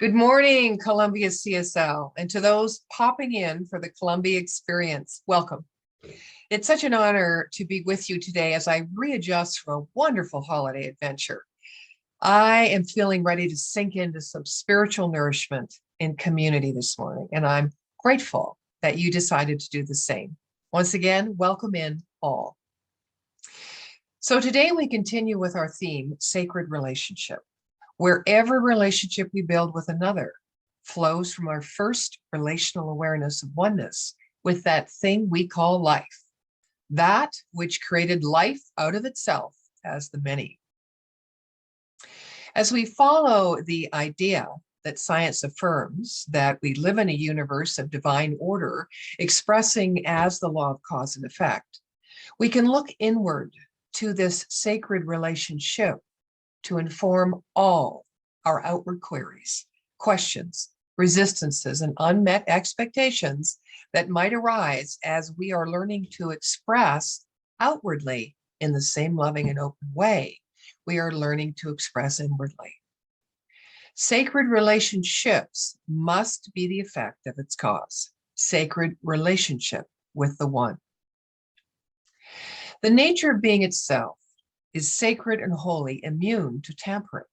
Good morning, Columbia CSL, and to those popping in for the Columbia experience, welcome. It's such an honor to be with you today as I readjust from a wonderful holiday adventure. I am feeling ready to sink into some spiritual nourishment in community this morning, and I'm grateful that you decided to do the same. Once again, welcome in all. So today we continue with our theme, sacred relationship, where every relationship we build with another flows from our first relational awareness of oneness with that thing we call life, that which created life out of itself as the many. As we follow the idea that science affirms that we live in a universe of divine order expressing as the law of cause and effect, we can look inward to this sacred relationship to inform all our outward queries, questions, resistances, and unmet expectations that might arise as we are learning to express outwardly in the same loving and open way we are learning to express inwardly. Sacred relationships must be the effect of its cause, sacred relationship with the one. The nature of being itself is sacred and holy, immune to tampering.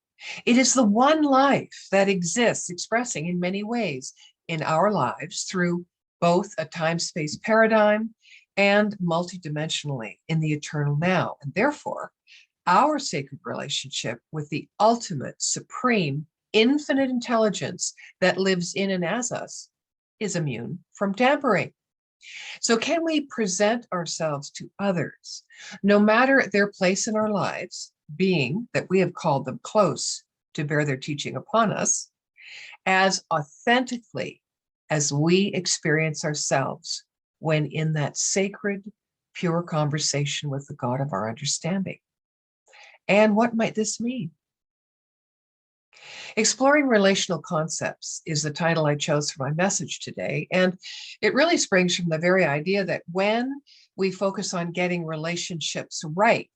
It is the one life that exists, expressing in many ways in our lives through both a time-space paradigm and multidimensionally in the eternal now. And therefore, our sacred relationship with the ultimate, supreme, infinite intelligence that lives in and as us is immune from tampering. So can we present ourselves to others, no matter their place in our lives, being that we have called them close to bear their teaching upon us, as authentically as we experience ourselves when in that sacred, pure conversation with the God of our understanding? And what might this mean? Exploring Relational Concepts is the title I chose for my message today, and it really springs from the very idea that when we focus on getting relationships right,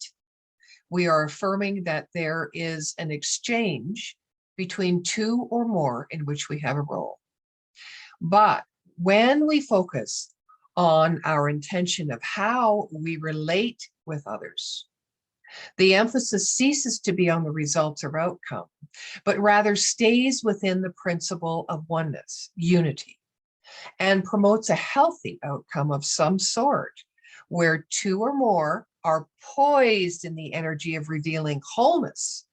we are affirming that there is an exchange between two or more in which we have a role. But when we focus on our intention of how we relate with others, the emphasis ceases to be on the results or outcome, but rather stays within the principle of oneness, unity, and promotes a healthy outcome of some sort, where two or more are poised in the energy of revealing wholeness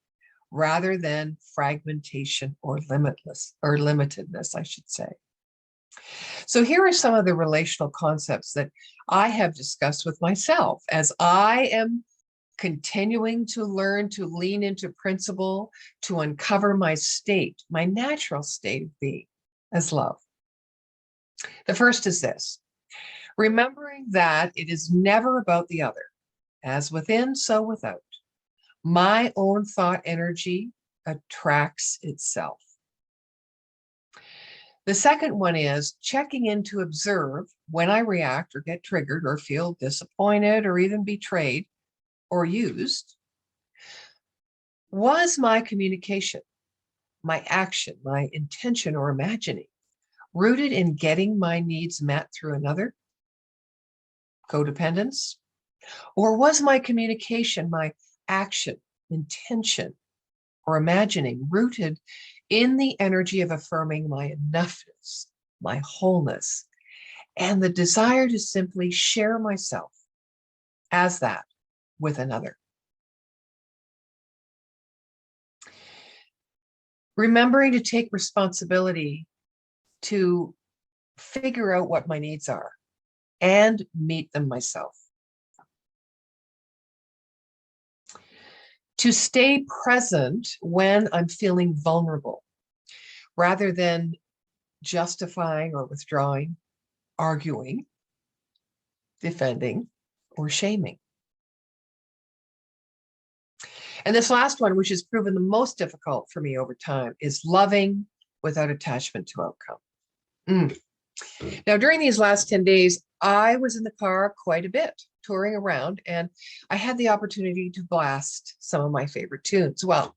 rather than fragmentation or limitedness, I should say. So here are some of the relational concepts that I have discussed with myself as I am continuing to learn to lean into principle, to uncover my state, my natural state of being as love. The first is this: remembering that it is never about the other, as within, so without. My own thought energy attracts itself. The second one is checking in to observe when I react or get triggered or feel disappointed or even betrayed or used. Was my communication, my action, my intention or imagining rooted in getting my needs met through another? Codependence? Or was my communication, my action, intention, or imagining rooted in the energy of affirming my enoughness, my wholeness, and the desire to simply share myself as that with another? Remembering to take responsibility to figure out what my needs are and meet them myself. To stay present when I'm feeling vulnerable, rather than justifying or withdrawing, arguing, defending, or shaming. And this last one, which has proven the most difficult for me over time, is loving without attachment to outcome. Now, during these last 10 days, I was in the car quite a bit, touring around, and I had the opportunity to blast some of my favorite tunes. Well,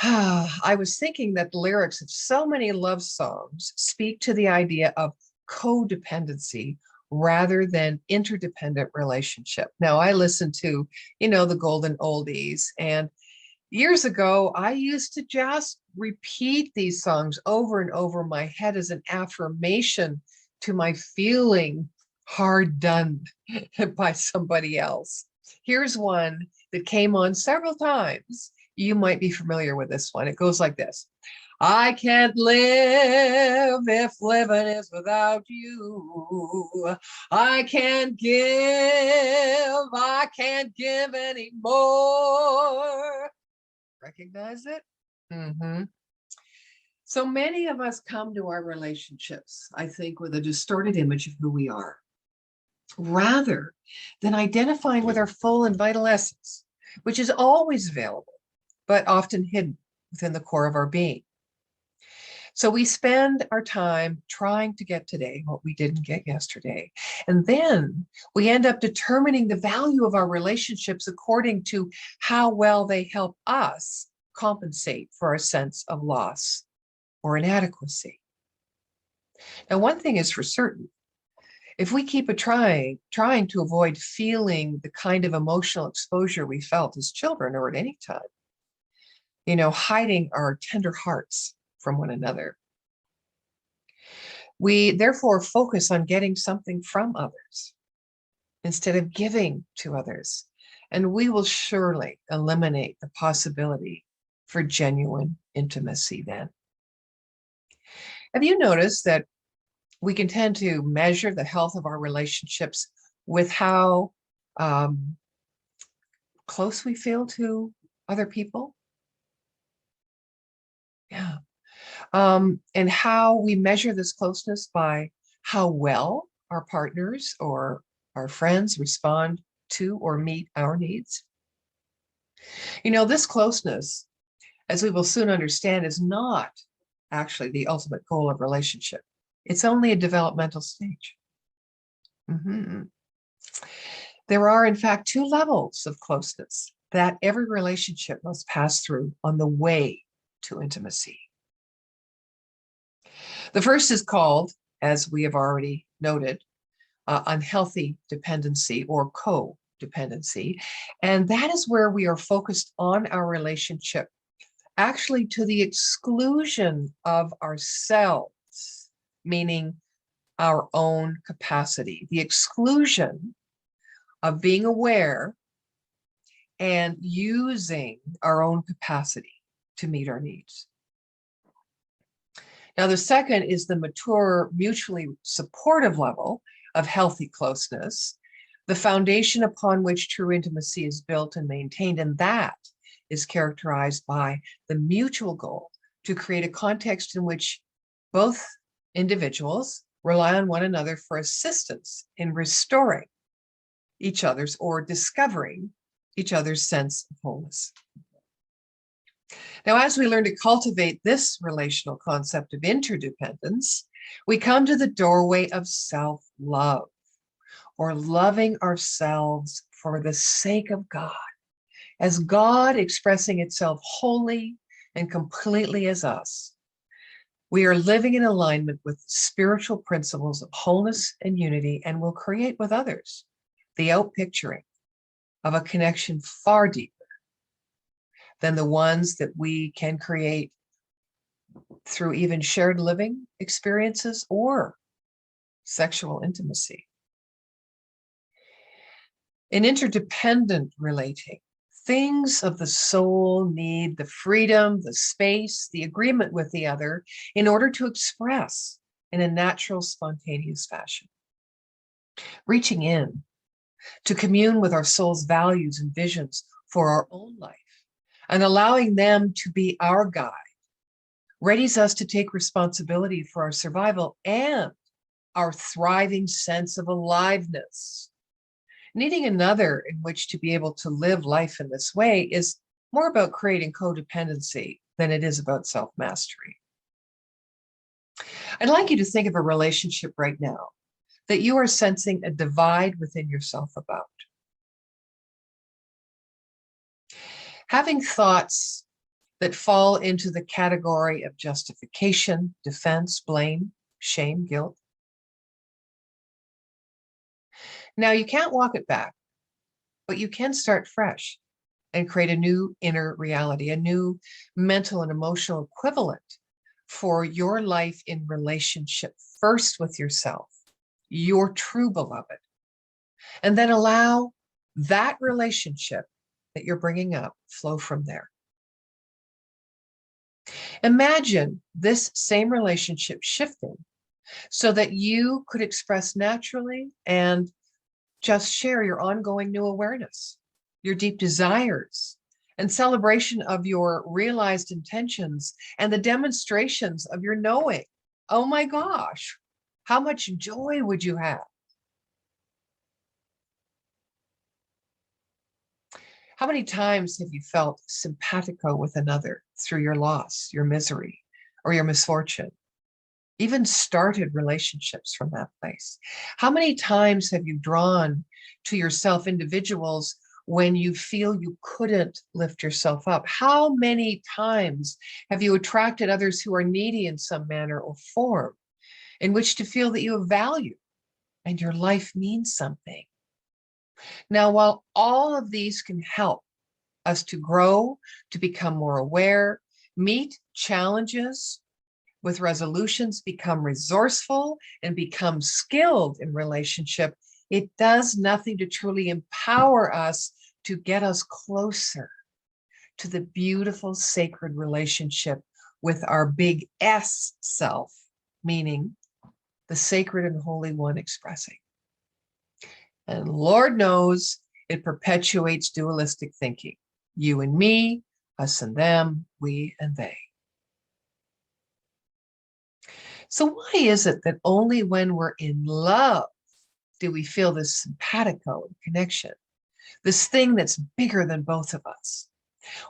I was thinking that the lyrics of so many love songs speak to the idea of codependency rather than interdependent relationship. Now, I listen to, the golden oldies, and years ago, I used to just repeat these songs over and over in my head as an affirmation to my feeling hard done by somebody else. Here's one that came on several times. You might be familiar with this one. It goes like this. I can't live if living is without you. I can't give anymore. Recognize it? Mm-hmm. So many of us come to our relationships, I think, with a distorted image of who we are, rather than identifying with our full and vital essence, which is always available, but often hidden within the core of our being. So we spend our time trying to get today what we didn't get yesterday. And then we end up determining the value of our relationships according to how well they help us compensate for our sense of loss or inadequacy. Now, one thing is for certain. If we keep trying to avoid feeling the kind of emotional exposure we felt as children or at any time, hiding our tender hearts from one another, we therefore focus on getting something from others instead of giving to others. And we will surely eliminate the possibility for genuine intimacy then. Have you noticed that we can tend to measure the health of our relationships with how close we feel to other people? Yeah. And how we measure this closeness by how well our partners or our friends respond to or meet our needs. This closeness, as we will soon understand, is not actually the ultimate goal of relationship. It's only a developmental stage. Mm-hmm. There are, in fact, two levels of closeness that every relationship must pass through on the way to intimacy. The first is called, as we have already noted, unhealthy dependency or codependency. And that is where we are focused on our relationship, actually to the exclusion of ourselves, meaning our own capacity, the exclusion of being aware and using our own capacity to meet our needs. Now, the second is the mature, mutually supportive level of healthy closeness, the foundation upon which true intimacy is built and maintained. And that is characterized by the mutual goal to create a context in which both individuals rely on one another for assistance in restoring each other's or discovering each other's sense of wholeness. Now, as we learn to cultivate this relational concept of interdependence, we come to the doorway of self-love, or loving ourselves for the sake of God, as God expressing itself wholly and completely as us. We are living in alignment with spiritual principles of wholeness and unity, and will create with others the outpicturing of a connection far deeper than the ones that we can create through even shared living experiences or sexual intimacy. In interdependent relating, things of the soul need the freedom, the space, the agreement with the other in order to express in a natural, spontaneous fashion. Reaching in to commune with our soul's values and visions for our own life and allowing them to be our guide readies us to take responsibility for our survival and our thriving sense of aliveness. Needing another in which to be able to live life in this way is more about creating codependency than it is about self-mastery. I'd like you to think of a relationship right now that you are sensing a divide within yourself about. Having thoughts that fall into the category of justification, defense, blame, shame, guilt. Now, you can't walk it back, but you can start fresh and create a new inner reality, a new mental and emotional equivalent for your life in relationship, first with yourself, your true beloved, and then allow that relationship that you're bringing up flow from there. Imagine this same relationship shifting so that you could express naturally and just share your ongoing new awareness, your deep desires, and celebration of your realized intentions and the demonstrations of your knowing. Oh my gosh, how much joy would you have? How many times have you felt simpatico with another through your loss, your misery, or your misfortune? Even started relationships from that place. How many times have you drawn to yourself individuals when you feel you couldn't lift yourself up? How many times have you attracted others who are needy in some manner or form in which to feel that you have value and your life means something? Now, while all of these can help us to grow, to become more aware, meet challenges with resolutions, become resourceful, and become skilled in relationship, it does nothing to truly empower us to get us closer to the beautiful sacred relationship with our big S self, meaning the sacred and holy one expressing. And Lord knows it perpetuates dualistic thinking. You and me, us and them, we and they. So why is it that only when we're in love do we feel this simpatico connection, this thing that's bigger than both of us?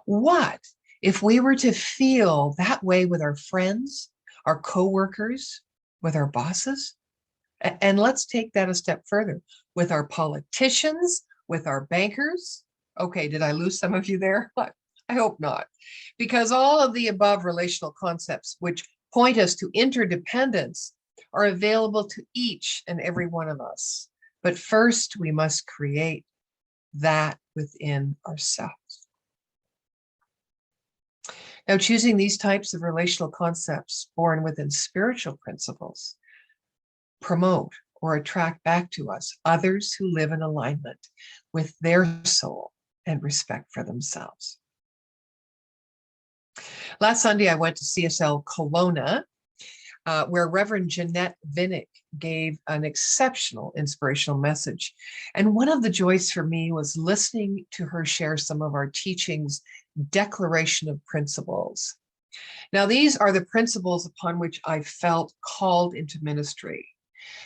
What if we were to feel that way with our friends, our coworkers, with our bosses? And let's take that a step further, with our politicians, with our bankers. Okay, did I lose some of you there? I hope not. Because all of the above relational concepts, which point us to interdependence, are available to each and every one of us. But first, we must create that within ourselves. Now, choosing these types of relational concepts born within spiritual principles promote or attract back to us others who live in alignment with their soul and respect for themselves. Last Sunday, I went to CSL Kelowna, where Reverend Jeanette Vinnick gave an exceptional inspirational message. And one of the joys for me was listening to her share some of our teachings, declaration of principles. Now, these are the principles upon which I felt called into ministry,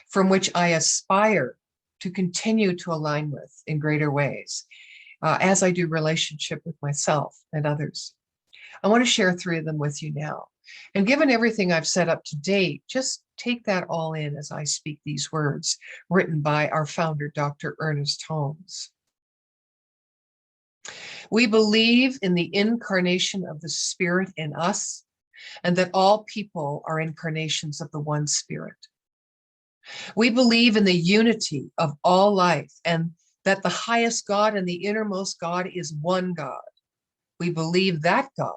from which I aspire to continue to align with in greater ways, as I do relationship with myself and others. I want to share 3 of them with you now. And given everything I've set up to date, just take that all in as I speak these words written by our founder, Dr. Ernest Holmes. We believe in the incarnation of the Spirit in us, and that all people are incarnations of the one Spirit. We believe in the unity of all life, and that the highest God and the innermost God is one God. We believe that God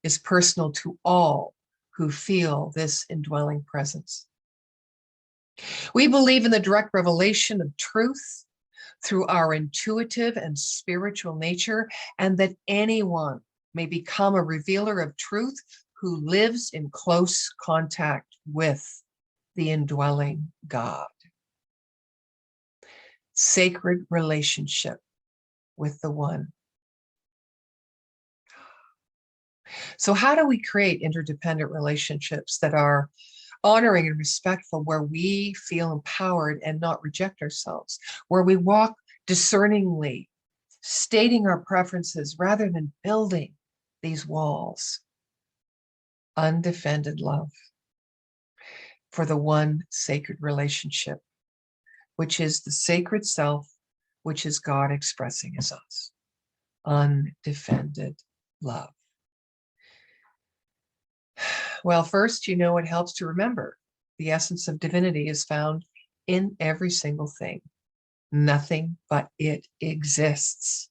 is personal to all who feel this indwelling presence. We believe in the direct revelation of truth through our intuitive and spiritual nature, and that anyone may become a revealer of truth who lives in close contact with the indwelling God. Sacred relationship with the one. So how do we create interdependent relationships that are honoring and respectful, where we feel empowered and not reject ourselves, where we walk discerningly, stating our preferences rather than building these walls? Undefended love for the one sacred relationship, which is the sacred self, which is God expressing as us. Undefended love. Well, first, it helps to remember the essence of divinity is found in every single thing. Nothing but it exists.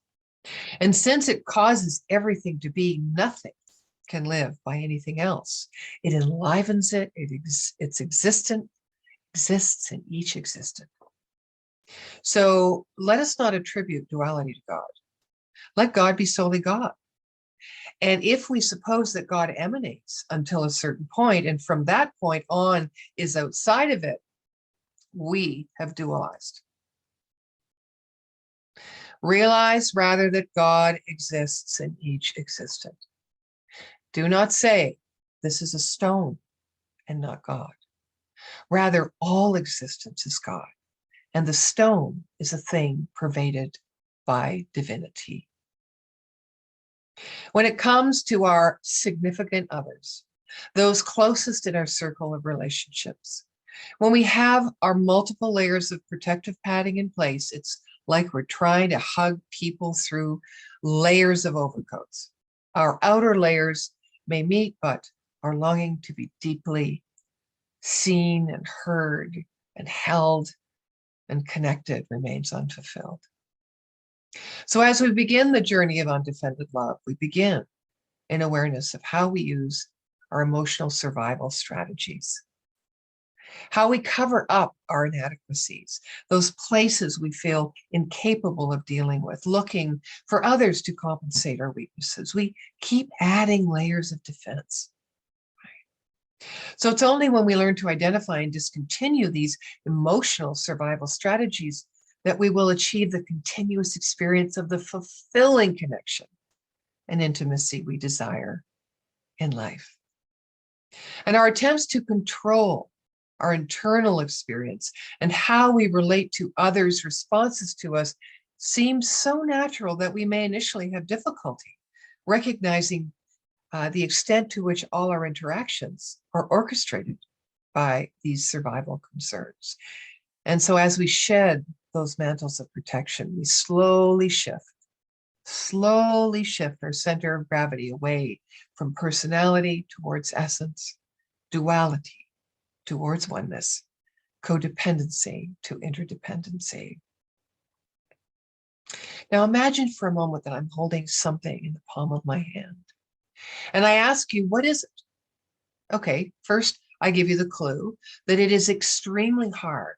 And since it causes everything to be, nothing can live by anything else. It enlivens it, it's existent, exists in each existent. So let us not attribute duality to God. Let God be solely God. And if we suppose that God emanates until a certain point, and from that point on is outside of it, we have dualized. Realize rather that God exists in each existent. Do not say, this is a stone and not God. Rather, all existence is God, and the stone is a thing pervaded by divinity. When it comes to our significant others, those closest in our circle of relationships, when we have our multiple layers of protective padding in place, it's like we're trying to hug people through layers of overcoats. Our outer layers may meet, but our longing to be deeply seen and heard and held and connected remains unfulfilled. So as we begin the journey of undefended love, we begin in awareness of how we use our emotional survival strategies, how we cover up our inadequacies, those places we feel incapable of dealing with, looking for others to compensate our weaknesses. We keep adding layers of defense. So it's only when we learn to identify and discontinue these emotional survival strategies that we will achieve the continuous experience of the fulfilling connection and intimacy we desire in life. And our attempts to control our internal experience and how we relate to others' responses to us seems so natural that we may initially have difficulty recognizing the extent to which all our interactions are orchestrated by these survival concerns. And so as we shed those mantles of protection, we slowly shift our center of gravity away from personality towards essence, duality towards oneness, codependency to interdependency. Now imagine for a moment that I'm holding something in the palm of my hand. And I ask you, what is it? Okay, first I give you the clue that it is extremely hard.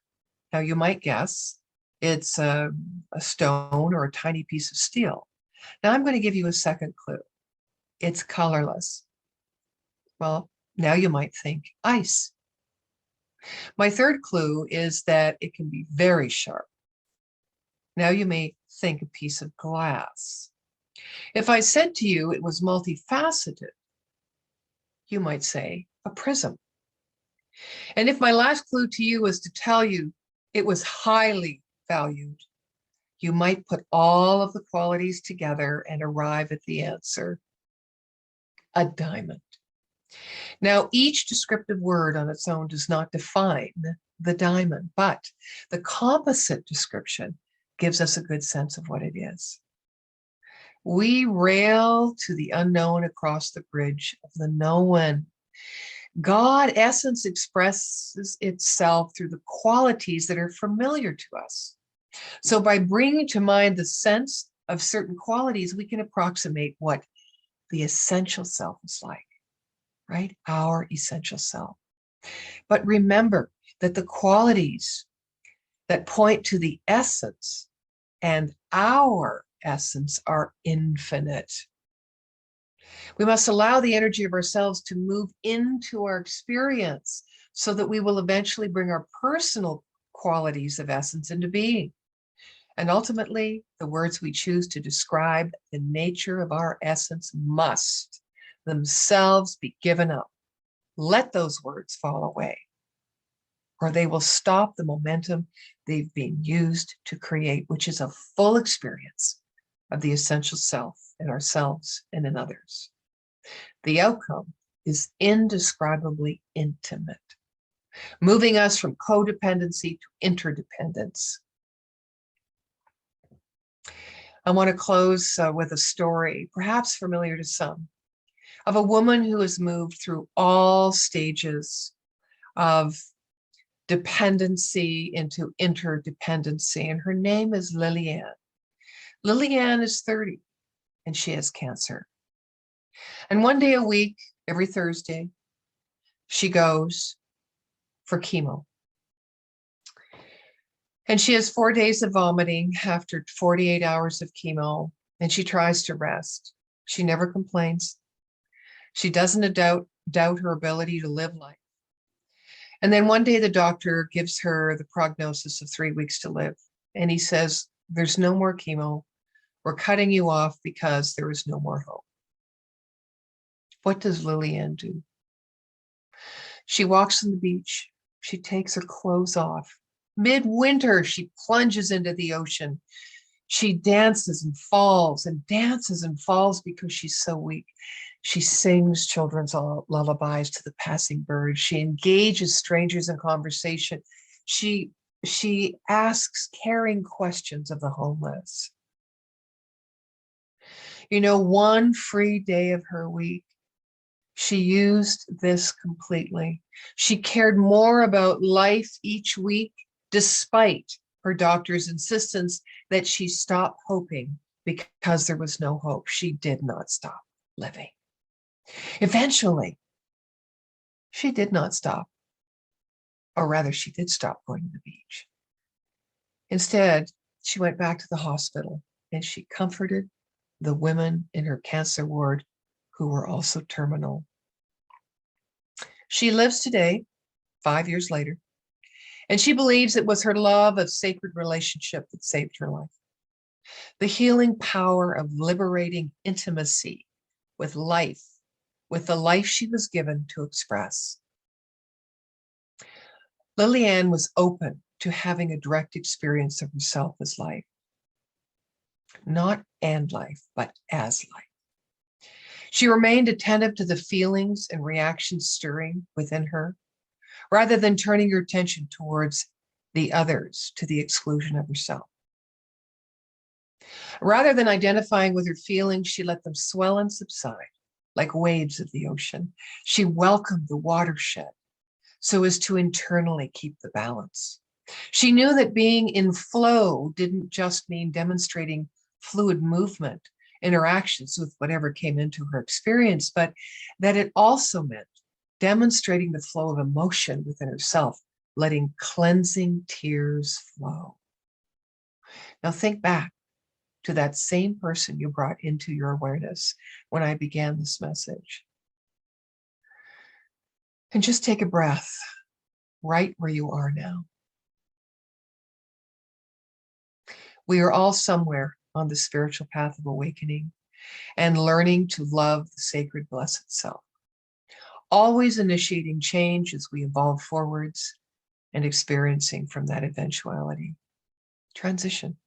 Now you might guess it's a stone or a tiny piece of steel. Now I'm going to give you a second clue. It's colorless. Well, now you might think ice. My third clue is that it can be very sharp. Now you may think a piece of glass. If I said to you it was multifaceted, you might say a prism. And if my last clue to you was to tell you it was highly valued, you might put all of the qualities together and arrive at the answer, a diamond. Now, each descriptive word on its own does not define the diamond, but the composite description gives us a good sense of what it is. We rail to the unknown across the bridge of the known. God essence expresses itself through the qualities that are familiar to us. So by bringing to mind the sense of certain qualities, we can approximate what the essential self is like, right? Our essential self. But remember that the qualities that point to the essence and our essence are infinite. We must allow the energy of ourselves to move into our experience so that we will eventually bring our personal qualities of essence into being. And ultimately, the words we choose to describe the nature of our essence must themselves be given up. Let those words fall away, or they will stop the momentum they've been used to create, which is a full experience of the essential self in ourselves and in others. The outcome is indescribably intimate, moving us from codependency to interdependence. I want to close with a story, perhaps familiar to some. of a woman who has moved through all stages of dependency into interdependency, and her name is Lillian. Lillian is 30, and she has cancer. And one day a week, every Thursday, she goes for chemo. And she has 4 days of vomiting after 48 hours of chemo, and she tries to rest. She never complains. She doesn't doubt her ability to live life. And then one day the doctor gives her the prognosis of 3 weeks to live. And he says, there's no more chemo. We're cutting you off because there is no more hope. What does Lillian do? She walks on the beach. She takes her clothes off. Midwinter, she plunges into the ocean. She dances and falls because she's so weak. She sings children's lullabies to the passing birds. She engages strangers in conversation. She asks caring questions of the homeless. You know, one free day of her week, she used this completely. She cared more about life each week, despite her doctor's insistence that she stop hoping because there was no hope. She did not stop living. Eventually, she did not stop, or rather, she did stop going to the beach. Instead, she went back to the hospital and she comforted the women in her cancer ward who were also terminal. She lives today, 5 years later, and she believes it was her love of sacred relationship that saved her life. The healing power of liberating intimacy with life, with the life she was given to express. Lillian was open to having a direct experience of herself as life. Not and life, but as life. She remained attentive to the feelings and reactions stirring within her, rather than turning her attention towards the others to the exclusion of herself. Rather than identifying with her feelings, she let them swell and subside like waves of the ocean. She welcomed the watershed so as to internally keep the balance. She knew that being in flow didn't just mean demonstrating fluid movement, interactions with whatever came into her experience, but that it also meant demonstrating the flow of emotion within herself, letting cleansing tears flow. Now think back to that same person you brought into your awareness when I began this message. And just take a breath right where you are now. We are all somewhere on the spiritual path of awakening and learning to love the sacred blessed self, always initiating change as we evolve forwards and experiencing from that eventuality. Transition.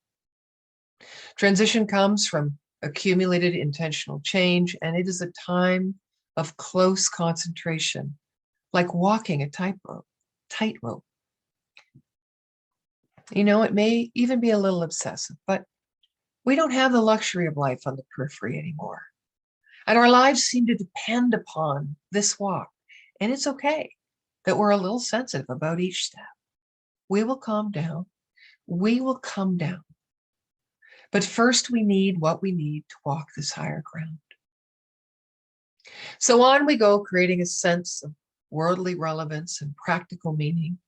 Transition comes from accumulated intentional change, and it is a time of close concentration, like walking a tightrope. You know, it may even be a little obsessive, but we don't have the luxury of life on the periphery anymore. And our lives seem to depend upon this walk. And it's okay that we're a little sensitive about each step. We will calm down. We will come down. But first, we need what we need to walk this higher ground. So on we go, creating a sense of worldly relevance and practical meaning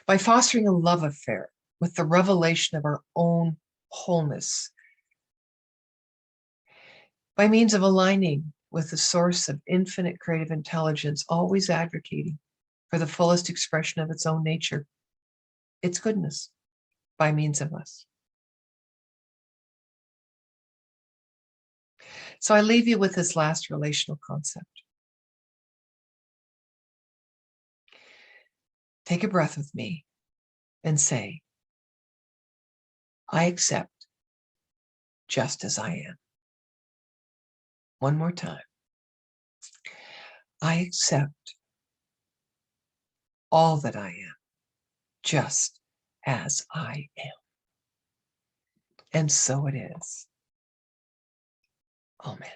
by fostering a love affair with the revelation of our own wholeness, by means of aligning with the source of infinite creative intelligence, always advocating for the fullest expression of its own nature, its goodness, by means of us. So I leave you with this last relational concept. Take a breath with me and say, I accept just as I am. One more time. I accept all that I am, just as I am. And so it is. Amen.